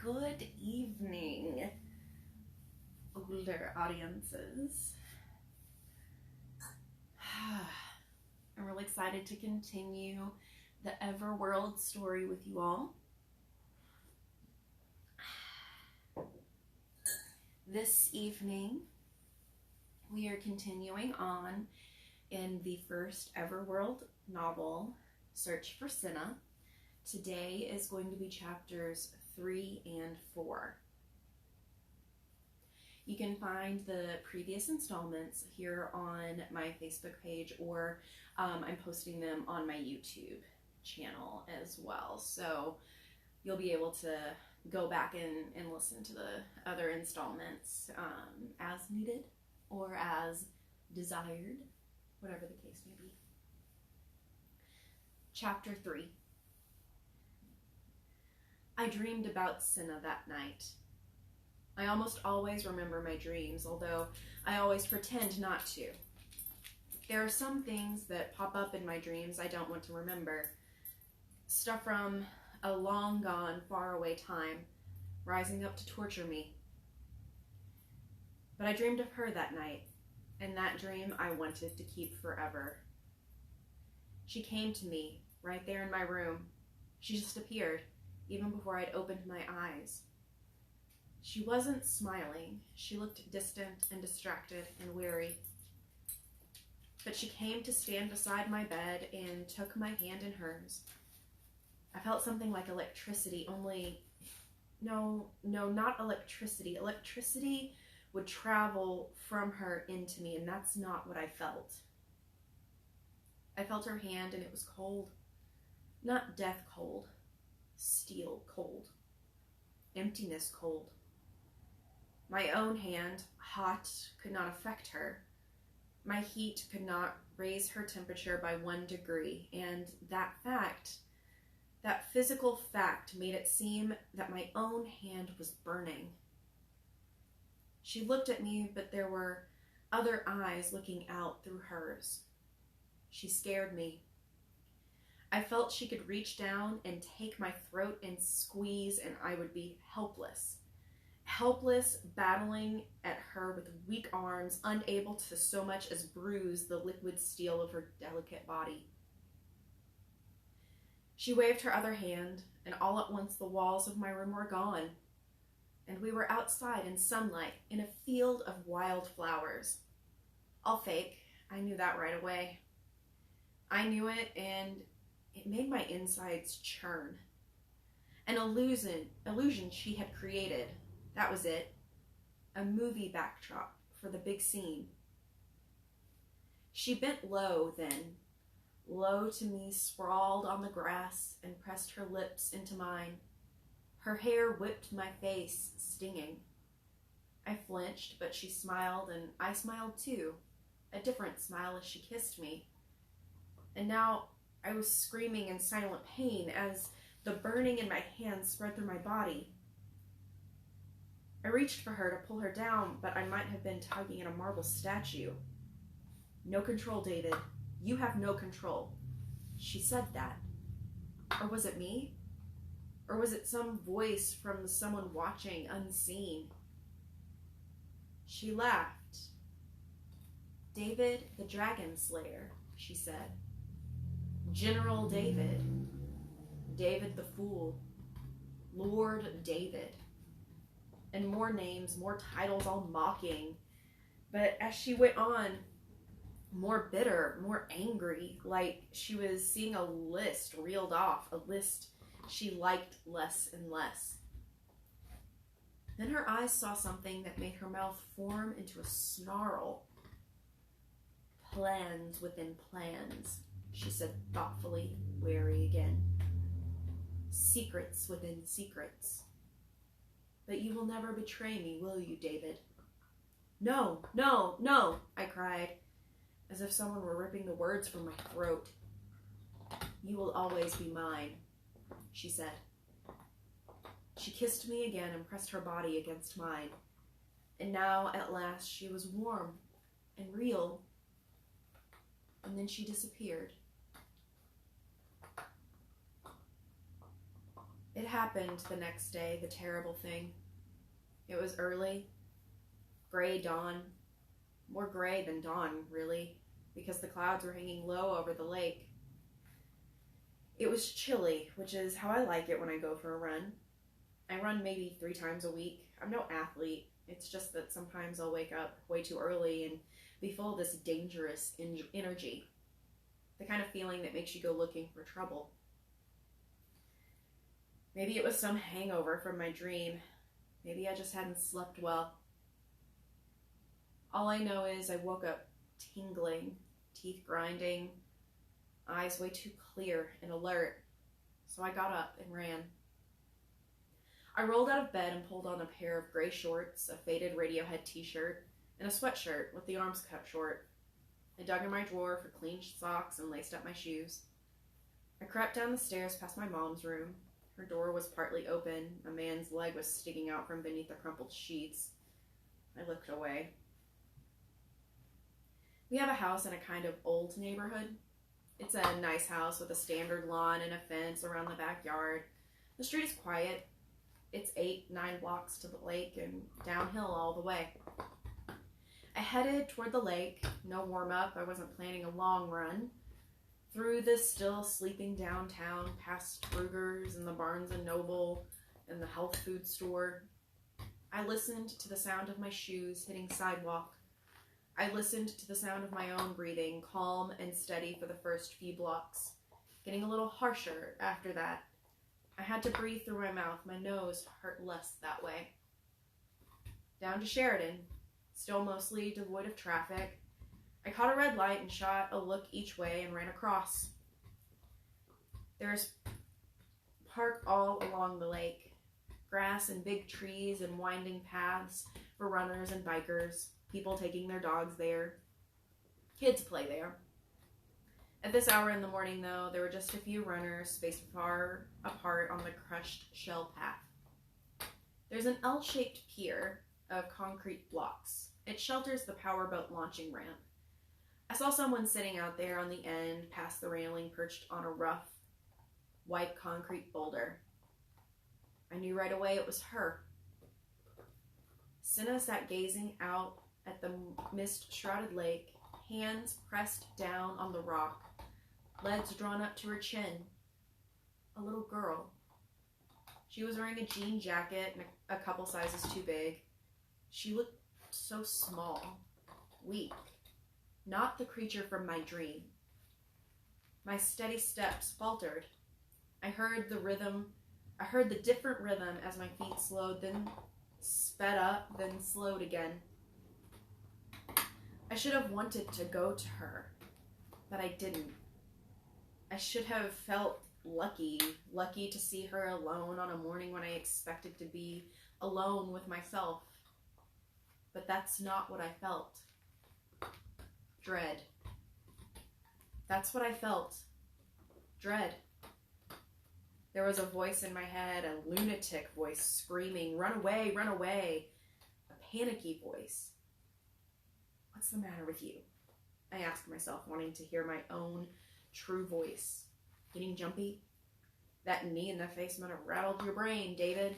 Good evening, older audiences. I'm really excited to continue the Everworld story with you all. This evening, we are continuing on in the first Everworld novel, Search for Senna. Today is going to be chapters 3 and 4. You can find the previous installments here on my Facebook page, or I'm posting them on my YouTube channel as well. So you'll be able to go back and listen to the other installments as needed or as desired, whatever the case may be. Chapter 3. I dreamed about Senna that night. I almost always remember my dreams, although I always pretend not to. There are some things that pop up in my dreams I don't want to remember. Stuff from a long gone, far away time, rising up to torture me. But I dreamed of her that night, and that dream I wanted to keep forever. She came to me, right there in my room. She just appeared, even before I'd opened my eyes. She wasn't smiling. She looked distant and distracted and weary. But she came to stand beside my bed and took my hand in hers. I felt something like electricity, only... No, not electricity. Electricity would travel from her into me, and that's not what I felt. I felt her hand, and it was cold. Not death cold. Steel cold. Emptiness cold. My own hand, hot, could not affect her. My heat could not raise her temperature by 1 degree, and that physical fact made it seem that my own hand was burning. She looked at me, but there were other eyes looking out through hers. She scared me. I felt she could reach down and take my throat and squeeze, and I would be helpless. Helpless, battling at her with weak arms, unable to so much as bruise the liquid steel of her delicate body. She waved her other hand, and all at once the walls of my room were gone, and we were outside in sunlight in a field of wild flowers. All fake. I knew that right away. I knew it, and it made my insides churn. An illusion she had created. That was it. A movie backdrop for the big scene. She bent low then, low to me, sprawled on the grass, and pressed her lips into mine. Her hair whipped my face, stinging. I flinched, but she smiled, and I smiled too. A different smile as she kissed me. And now I was screaming in silent pain as the burning in my hands spread through my body. I reached for her to pull her down, but I might have been tugging at a marble statue. No control, David. You have no control. She said that. Or was it me? Or was it some voice from someone watching, unseen? She laughed. David the Dragon Slayer, she said. General David. David the Fool. Lord David. And more names, more titles, all mocking. But as she went on, more bitter, more angry, like she was seeing a list reeled off, a list she liked less and less. Then her eyes saw something that made her mouth form into a snarl. Plans within plans, she said thoughtfully, wary again. Secrets within secrets. But you will never betray me, will you, David? No, no, no, I cried, as if someone were ripping the words from my throat. You will always be mine, she said. She kissed me again and pressed her body against mine. And now, at last, she was warm and real. And then she disappeared. It happened the next day, the terrible thing. It was early, gray dawn, more gray than dawn, really, because the clouds were hanging low over the lake. It was chilly, which is how I like it when I go for a run. I run maybe 3 times a week. I'm no athlete. It's just that sometimes I'll wake up way too early and be full of this dangerous energy. The kind of feeling that makes you go looking for trouble. Maybe it was some hangover from my dream. Maybe I just hadn't slept well. All I know is I woke up tingling, teeth grinding, eyes way too clear and alert. So I got up and ran. I rolled out of bed and pulled on a pair of gray shorts, a faded Radiohead t-shirt, and a sweatshirt with the arms cut short. I dug in my drawer for clean socks and laced up my shoes. I crept down the stairs past my mom's room. Her door was partly open. A man's leg was sticking out from beneath the crumpled sheets. I looked away. We have a house in a kind of old neighborhood. It's a nice house with a standard lawn and a fence around the backyard. The street is quiet. It's 8-9 blocks to the lake and downhill all the way. I headed toward the lake. No warm-up. I wasn't planning a long run. Through this still sleeping downtown, past Kruger's and the Barnes & Noble and the health food store. I listened to the sound of my shoes hitting sidewalk. I listened to the sound of my own breathing, calm and steady for the first few blocks, getting a little harsher after that. I had to breathe through my mouth. My nose hurt less that way. Down to Sheridan, still mostly devoid of traffic. I caught a red light and shot a look each way and ran across. There's park all along the lake. Grass and big trees and winding paths for runners and bikers. People taking their dogs there. Kids play there. At this hour in the morning, though, there were just a few runners spaced far apart on the crushed shell path. There's an L-shaped pier of concrete blocks. It shelters the powerboat launching ramp. I saw someone sitting out there on the end, past the railing, perched on a rough, white concrete boulder. I knew right away it was her. Senna sat gazing out at the mist-shrouded lake, hands pressed down on the rock, legs drawn up to her chin. A little girl. She was wearing a jean jacket and a couple sizes too big. She looked so small, weak. Not the creature from my dream. My steady steps faltered. I heard the different rhythm as my feet slowed, then sped up, then slowed again. I should have wanted to go to her, but I didn't. I should have felt lucky to see her alone on a morning when I expected to be alone with myself. But that's not what I felt. Dread. That's what I felt. Dread. There was a voice in my head, a lunatic voice screaming, "Run away, run away." A panicky voice. What's the matter with you? I asked myself, wanting to hear my own true voice. Getting jumpy? That knee in the face might have rattled your brain, David.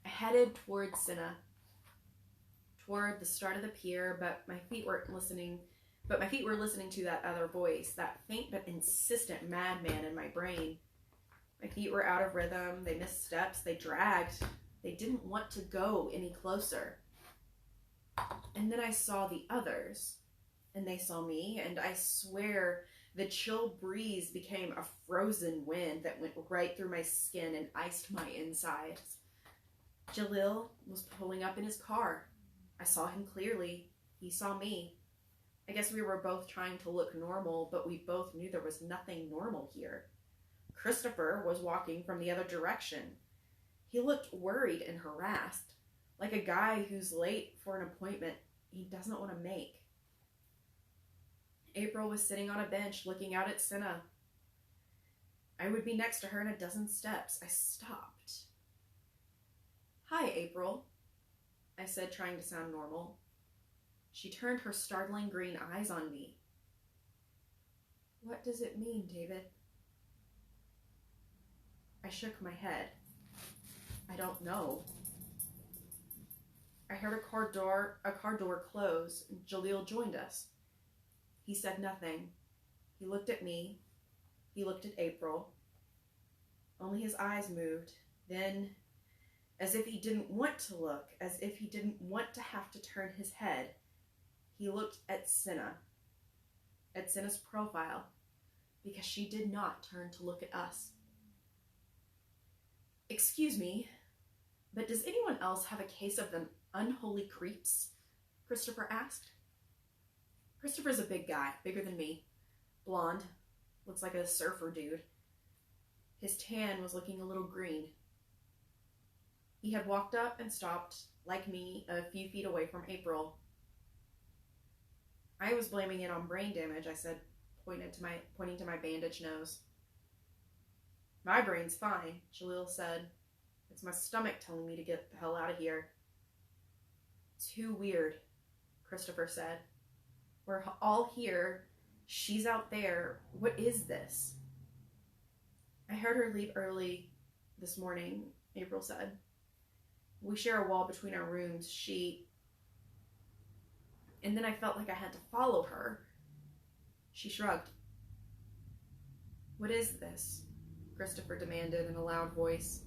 I headed toward Senna, toward the start of the pier, but my feet were listening to that other voice, that faint but insistent madman in my brain. My feet were out of rhythm, they missed steps, they dragged. They didn't want to go any closer. And then I saw the others, and they saw me, and I swear the chill breeze became a frozen wind that went right through my skin and iced my insides. Jalil was pulling up in his car. I saw him clearly. He saw me. I guess we were both trying to look normal, but we both knew there was nothing normal here. Christopher was walking from the other direction. He looked worried and harassed, like a guy who's late for an appointment he doesn't want to make. April was sitting on a bench looking out at Senna. I would be next to her in a dozen steps. I stopped. "Hi, April," I said, trying to sound normal. She turned her startling green eyes on me. "What does it mean, David?" I shook my head. I don't know. I heard a car door close, and Jaleel joined us. He said nothing. He looked at me. He looked at April. Only his eyes moved. Then, as if he didn't want to look, as if he didn't want to have to turn his head, he looked at Senna, at Senna's profile, because she did not turn to look at us. "Excuse me, but does anyone else have a case of them unholy creeps?" Christopher asked. Christopher's a big guy, bigger than me. Blonde, looks like a surfer dude. His tan was looking a little green. He had walked up and stopped, like me, a few feet away from April. "I was blaming it on brain damage," I said, pointing to my bandaged nose. "My brain's fine," Jaleel said. "It's my stomach telling me to get the hell out of here." "Too weird," Christopher said. "We're all here. She's out there. What is this?" "I heard her leave early this morning," April said. "We share a wall between our rooms. And then I felt like I had to follow her." She shrugged. "What is this?" Christopher demanded in a loud voice.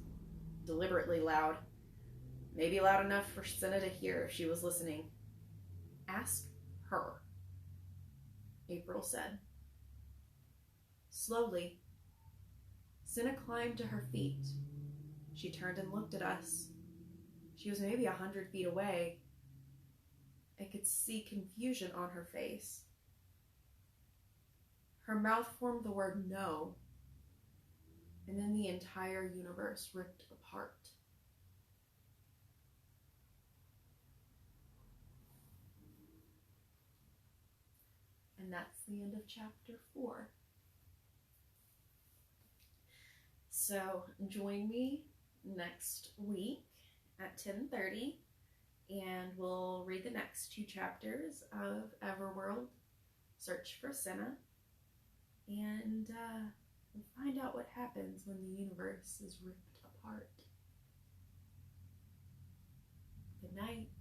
Deliberately loud. Maybe loud enough for Senna to hear if she was listening. "Ask her," April said. Slowly, Senna climbed to her feet. She turned and looked at us. She was maybe 100 feet away. I could see confusion on her face. Her mouth formed the word "no," and then the entire universe ripped apart. And that's the end of chapter 4. So join me next week at 10:30, and we'll read the next 2 chapters of Everworld, Search for Senna, and we'll find out what happens when the universe is ripped apart. Good night.